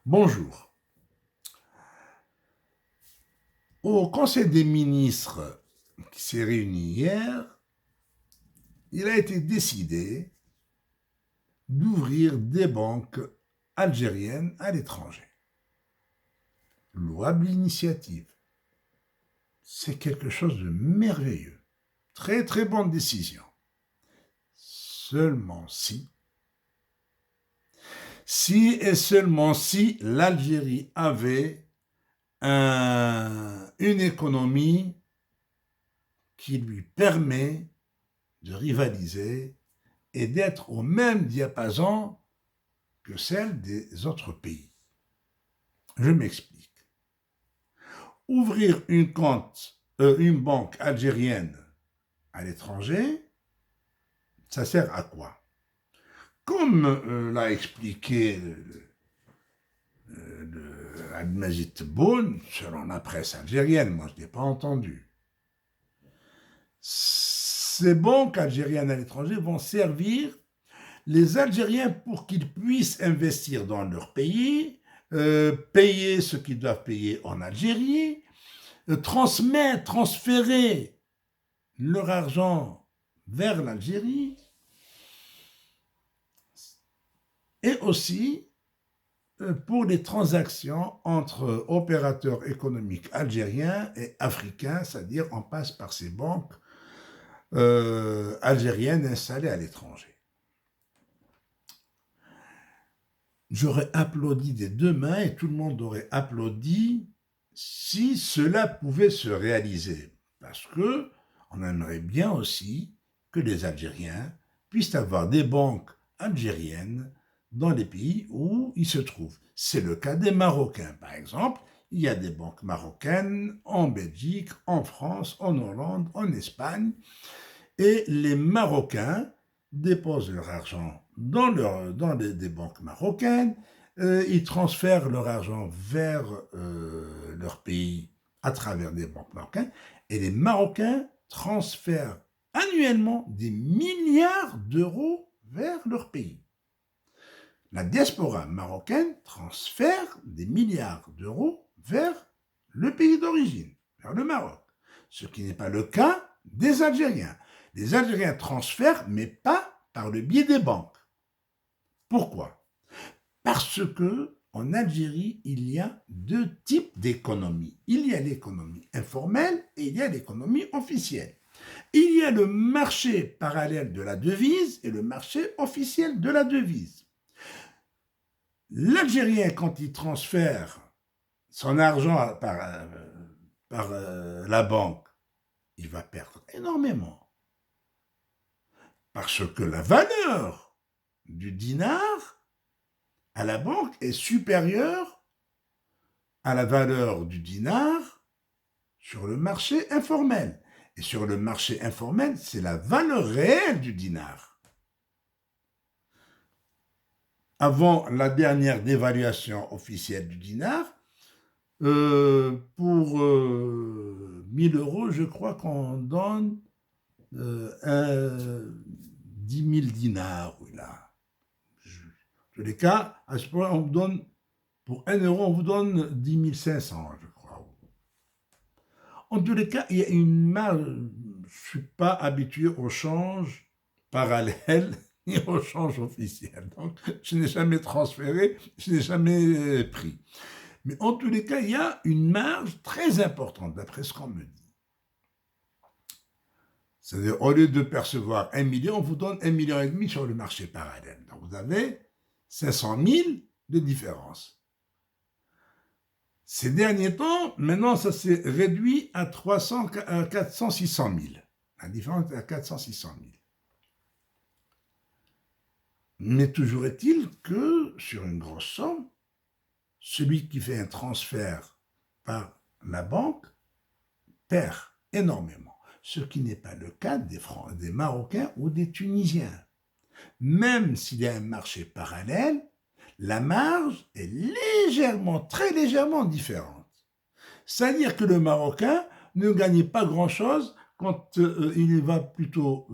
Bonjour. Au Conseil des ministres qui s'est réuni hier, il a été décidé d'ouvrir des banques algériennes à l'étranger. Louable initiative. C'est quelque chose de merveilleux. Très très bonne décision. Seulement si et seulement si l'Algérie avait une économie qui lui permet de rivaliser et d'être au même diapason que celle des autres pays. Je m'explique. Ouvrir une banque algérienne à l'étranger, ça sert à quoi? Comme l'a expliqué Abdelmajid Tebboune, selon la presse algérienne, moi je ne l'ai pas entendu, ces banques algériennes à l'étranger vont servir les Algériens pour qu'ils puissent investir dans leur pays, payer ce qu'ils doivent payer en Algérie, transférer leur argent vers l'Algérie, et aussi pour les transactions entre opérateurs économiques algériens et africains, c'est-à-dire on passe par ces banques algériennes installées à l'étranger. J'aurais applaudi des deux mains et tout le monde aurait applaudi si cela pouvait se réaliser. Parce que on aimerait bien aussi que les Algériens puissent avoir des banques algériennes dans les pays où ils se trouvent. C'est le cas des Marocains, par exemple. Il y a des banques marocaines en Belgique, en France, en Hollande, en Espagne. Et les Marocains déposent leur argent dans des banques marocaines, ils transfèrent leur argent vers leur pays à travers des banques marocaines, et les Marocains transfèrent annuellement des milliards d'euros vers leur pays. La diaspora marocaine transfère des milliards d'euros vers le pays d'origine, vers le Maroc, ce qui n'est pas le cas des Algériens. Les Algériens transfèrent, mais pas par le biais des banques. Pourquoi? Parce que en Algérie, il y a deux types d'économies. Il y a l'économie informelle et il y a l'économie officielle. Il y a le marché parallèle de la devise et le marché officiel de la devise. L'Algérien, quand il transfère son argent par la banque, il va perdre énormément. Parce que la valeur du dinar à la banque est supérieure à la valeur du dinar sur le marché informel. Et sur le marché informel, c'est la valeur réelle du dinar. Avant la dernière dévaluation officielle du dinar, pour 1000 euros, je crois qu'on donne 10 000 dinars. Oui, là. En tous les cas, à ce point, on vous donne, pour 1 euro, on vous donne 10 500, je crois. En tous les cas, il y a une marge. Je ne suis pas habitué au change parallèle ni au change officiel. Donc, je n'ai jamais transféré, je n'ai jamais pris. Mais en tous les cas, il y a une marge très importante, d'après ce qu'on me dit. C'est-à-dire, au lieu de percevoir 1 million, on vous donne 1,5 million sur le marché parallèle. Donc, vous avez 500 000 de différence. Ces derniers temps, maintenant, ça s'est réduit à 400, 600 000. La différence est à 400, 600 000. Mais toujours est-il que, sur une grosse somme, celui qui fait un transfert par la banque perd énormément. Ce qui n'est pas le cas des Marocains ou des Tunisiens. Même s'il y a un marché parallèle, la marge est légèrement, très légèrement différente. C'est-à-dire que le Marocain ne gagne pas grand-chose quand il va plutôt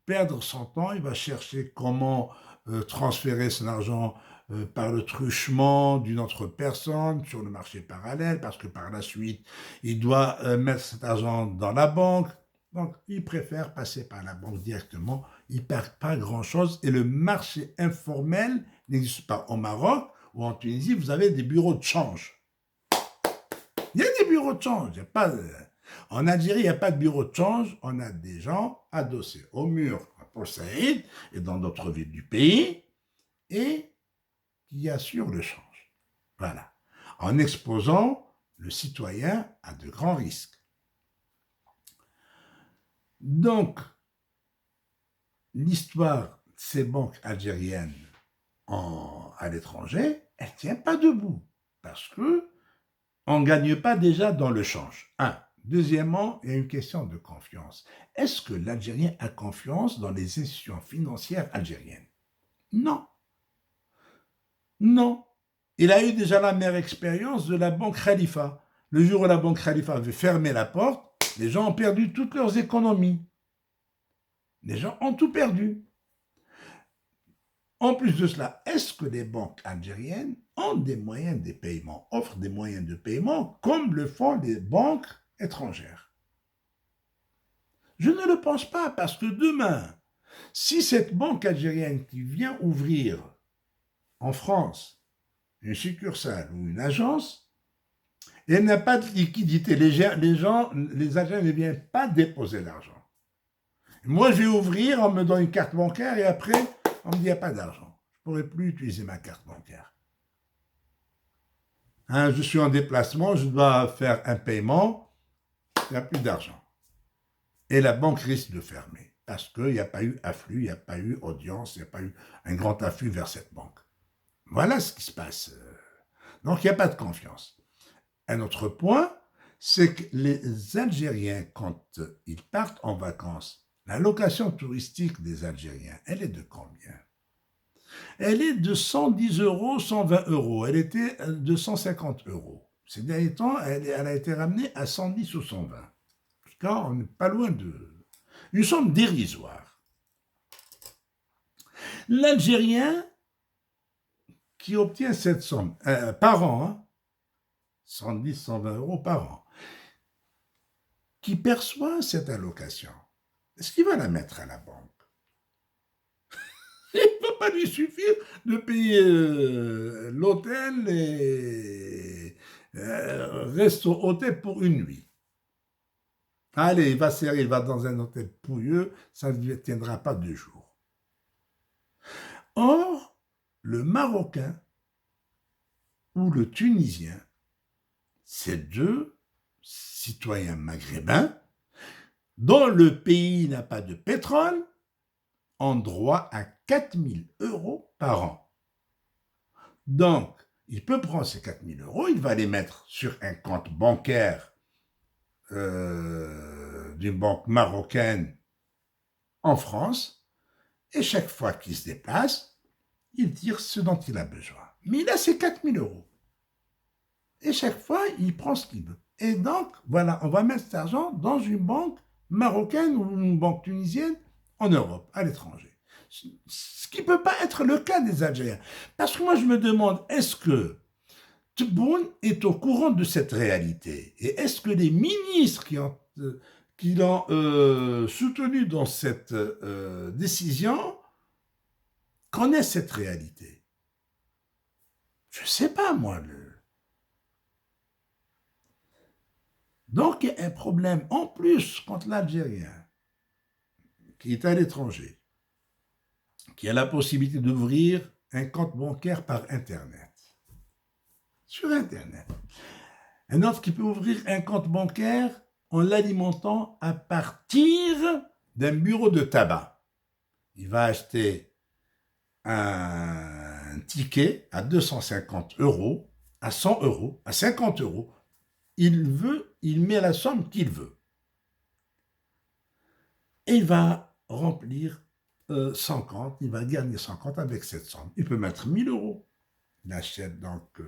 perdre son temps, il va chercher comment transférer son argent par le truchement d'une autre personne sur le marché parallèle, parce que par la suite, il doit mettre cet argent dans la banque. Donc, il préfère passer par la banque directement. Il ne perd pas grand-chose. Et le marché informel n'existe pas. Au Maroc ou en Tunisie, vous avez des bureaux de change. Il y a des bureaux de change. Il y a pas de... En Algérie, il n'y a pas de bureau de change. On a des gens adossés au mur à Port Saïd et dans d'autres villes du pays et qui assurent le change. Voilà. En exposant le citoyen à de grands risques. Donc, l'histoire de ces banques algériennes à l'étranger, elle ne tient pas debout. Parce que on ne gagne pas déjà dans le change. Un. Deuxièmement, il y a une question de confiance. Est-ce que l'Algérien a confiance dans les institutions financières algériennes? Non. Non. Il a eu déjà la meilleure expérience de la banque Khalifa. Le jour où la banque Khalifa avait fermé la porte, les gens ont perdu toutes leurs économies. Les gens ont tout perdu. En plus de cela, est-ce que les banques algériennes ont des moyens de paiement, offrent des moyens de paiement comme le font les banques étrangères? Je ne le pense pas parce que demain, si cette banque algérienne qui vient ouvrir en France une succursale ou une agence, elle n'a pas de liquidité, les Algériens ne viennent pas déposer l'argent. Moi, je vais ouvrir, on me donne une carte bancaire et après, on me dit, il n'y a pas d'argent. Je ne pourrai plus utiliser ma carte bancaire. Hein, je suis en déplacement, je dois faire un paiement, il n'y a plus d'argent. Et la banque risque de fermer parce qu'il n'y a pas eu afflux, il n'y a pas eu audience, il n'y a pas eu un grand afflux vers cette banque. Voilà ce qui se passe. Donc, il n'y a pas de confiance. Un autre point, c'est que les Algériens, quand ils partent en vacances, la location touristique des Algériens, elle est de combien? Elle est de 110 euros, 120 euros. Elle était de 150 euros. Ces derniers temps, elle a été ramenée à 110 ou 120. Car on n'est pas loin de... Une somme dérisoire. L'Algérien qui obtient cette somme par an, 110, 120 euros par an, qui perçoit cette allocation, est-ce qu'il va la mettre à la banque? Il ne va pas lui suffire de payer l'hôtel et resto hôtel pour une nuit. Allez, il va dans un hôtel pouilleux, ça ne tiendra pas 2 jours. Or, le Marocain ou le Tunisien, ces deux citoyens maghrébins, dont le pays n'a pas de pétrole, ont droit à 4 000 euros par an. Donc, il peut prendre ces 4 000 euros, il va les mettre sur un compte bancaire d'une banque marocaine en France, et chaque fois qu'il se déplace, il tire ce dont il a besoin. Mais il a ses 4 000 euros. Et chaque fois, il prend ce qu'il veut. Et donc, voilà, on va mettre cet argent dans une banque marocaine ou une banque tunisienne en Europe, à l'étranger. Ce qui ne peut pas être le cas des Algériens. Parce que moi, je me demande, est-ce que Tebboune est au courant de cette réalité? Et est-ce que les ministres qui l'ont soutenu dans cette décision connaissent cette réalité? Je ne sais pas, moi. Donc, il y a un problème en plus contre l'Algérien qui est à l'étranger, qui a la possibilité d'ouvrir un compte bancaire par Internet. Sur Internet. Un autre qui peut ouvrir un compte bancaire en l'alimentant à partir d'un bureau de tabac. Il va acheter un ticket à 250 euros, à 100 euros, à 50 euros. Il met la somme qu'il veut. Et il va remplir 100 il va gagner 100 avec cette somme. Il peut mettre 1 000 euros. Il achète donc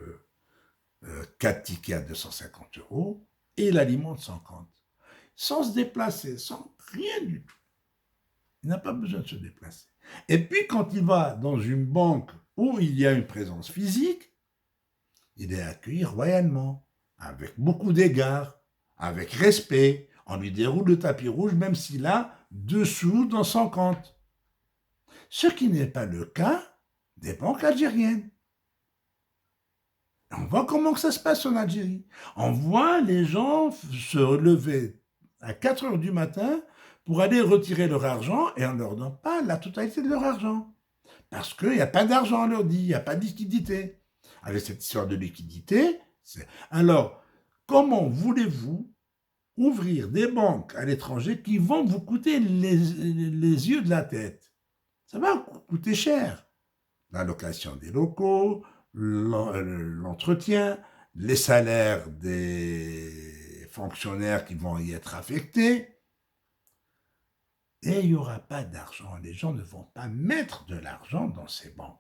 4 tickets à 250 euros et il alimente 100, sans se déplacer, sans rien du tout. Il n'a pas besoin de se déplacer. Et puis quand il va dans une banque où il y a une présence physique, il est accueilli royalement, avec beaucoup d'égards, avec respect. On lui déroule le tapis rouge, même s'il a 2 sous dans son compte. Ce qui n'est pas le cas des banques algériennes. On voit comment que ça se passe en Algérie. On voit les gens se lever à 4 heures du matin pour aller retirer leur argent et on ne leur donne pas la totalité de leur argent. Parce qu'il n'y a pas d'argent, on leur dit, il n'y a pas de liquidité. Avec cette histoire de liquidité, alors, comment voulez-vous ouvrir des banques à l'étranger qui vont vous coûter les yeux de la tête? Ça va coûter cher. La location des locaux, l'entretien, les salaires des fonctionnaires qui vont y être affectés. Et il n'y aura pas d'argent. Les gens ne vont pas mettre de l'argent dans ces banques.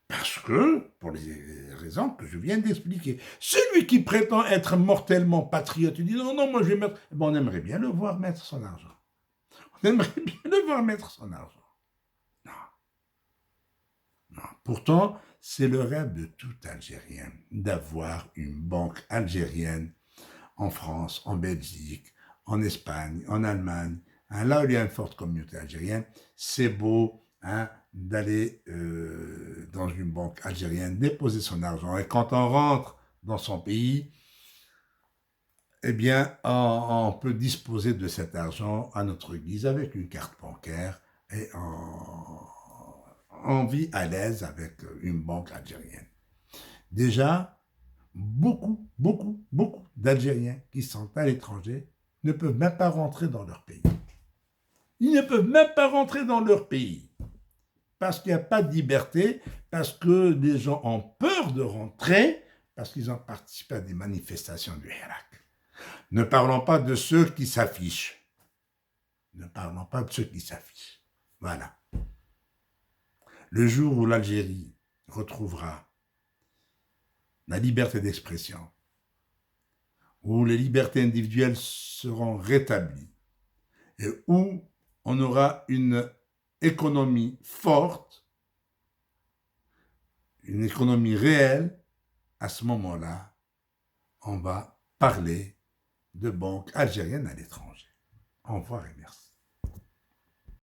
Parce que, pour les raisons que je viens d'expliquer, celui qui prétend être mortellement patriote, il dit non, non, moi je vais mettre. Bon, on aimerait bien le voir mettre son argent. On aimerait bien le voir mettre son argent. Non. Non. Pourtant, c'est le rêve de tout Algérien d'avoir une banque algérienne en France, en Belgique, en Espagne, en Allemagne. Hein, là où il y a une forte communauté algérienne, c'est beau d'aller dans une banque algérienne, déposer son argent. Et quand on rentre dans son pays, eh bien, on peut disposer de cet argent à notre guise avec une carte bancaire et on vit à l'aise avec une banque algérienne. Déjà, beaucoup d'Algériens qui sont à l'étranger ne peuvent même pas rentrer dans leur pays. Ils ne peuvent même pas rentrer dans leur pays parce qu'il n'y a pas de liberté, parce que les gens ont peur de rentrer, parce qu'ils ont participé à des manifestations du Hirak. Ne parlons pas de ceux qui s'affichent. Ne parlons pas de ceux qui s'affichent. Voilà. Le jour où l'Algérie retrouvera la liberté d'expression, où les libertés individuelles seront rétablies et où on aura une économie forte, une économie réelle, à ce moment-là, on va parler de banques algériennes à l'étranger. Au revoir et merci.